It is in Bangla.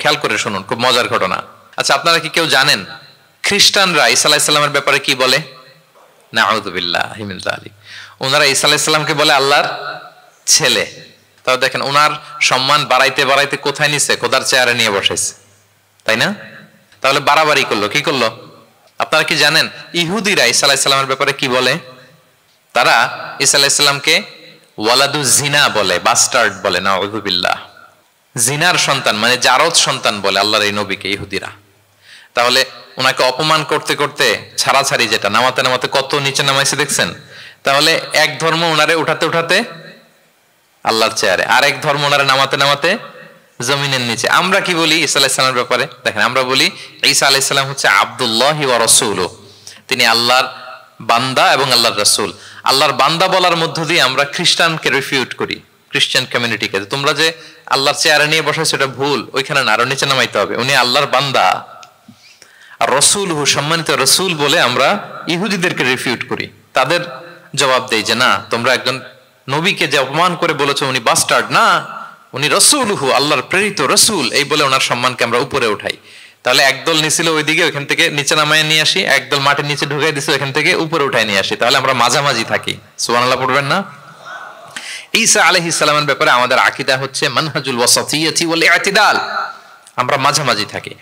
খেয়াল করে শুনুন, খুব মজার ঘটনা। আচ্ছা, আপনারা কি কেউ জানেন খ্রিস্টানরা ঈসা আলাইহিস সালামের ব্যাপারে কি বলে? নাউযুবিল্লাহি মিন যালিক। ওনারা ঈসা আলাইহিস সালামকে বলে আল্লাহর ছেলে। তাও দেখেন ওনার সম্মান বাড়াইতে বাড়াইতে কোথায় নিছে? খোদার চেয়ারে নিয়ে বসেছে, তাই না? তাহলে বাড়াবাড়ি করলো, কি করলো? আপনারা কি জানেন ইহুদিরা ঈসা আলাইহিস সালামের ব্যাপারে কি বলে? তারা ঈসা আলাইহিস সালামকে ওয়ালাদু জিনা বলে, বাস্টার্ড বলে, নাউযুবিল্লাহ। জিনার সন্তান মানে জারদ সন্তান বলে আল্লাহর এই নবীকে ইহুদিরা। তাহলে ওনাকে অপমান করতে করতে ছাড়াছাড়ি, যেটা নামাতে নামাতে কত নিচে নামাইছে দেখছেন? তাহলে এক ধর্ম ওনারে উঠাতে উঠাতে আল্লাহর চেয়ারে, আর এক ধর্ম ওনারে নামাতে নামাতে জমিনের নিচে। আমরা কি বলি ঈসা আলাইহিস সালামের ব্যাপারে? দেখেন, আমরা বলি ঈসা আলাইহিস সালাম হচ্ছে আব্দুল্লাহি ওয়া রাসূলুহু, তিনি আল্লাহর বান্দা এবং আল্লাহর রাসূল। আল্লাহর বান্দা বলার মধ্য দিয়ে আমরা খ্রিস্টানকে রিফিউট করি, খ্রিস্টান কমিউনিটিকে, তোমরা যে আল্লাহর চেয়ারে নিয়ে বসাইছো এটা ভুল, ওইখানে না, আরো নিচে নামাইতে হবে, উনি আল্লাহর বান্দা। আর রাসূলুহু, সম্মানিত রাসূল বলে আমরা ইহুদিদেরকে রিফিউট করি, তাদের জবাব দেই যে না, তোমরা একজন নবীকে যে অপমান করে বলেছো উনি বাস্টার্ড, না, উনি রাসূলুহু, আল্লাহর প্রেরিত রাসূল, এই বলে ওনার সম্মানকে আমরা উপরে উঠাই। তাহলে একদল নিছিল ওইদিকে, ওইখান থেকে নিচে নামায় নিয়ে আসি, একদল মাটির নিচে ঢুকাই দিছে, ওইখান থেকে উপরে উঠাই নিয়ে আসি। তাহলে আমরা মাঝামাঝি থাকি। সুবহানাল্লাহ পড়বেন না? ঈসা আলাইহিস সালামের ব্যাপারে আমাদের আকীদা হচ্ছে মানহাজুল ওয়াসাতিয়্যাতি ওয়াল ই'তিদাল, আমরা মাঝামাঝি থাকি।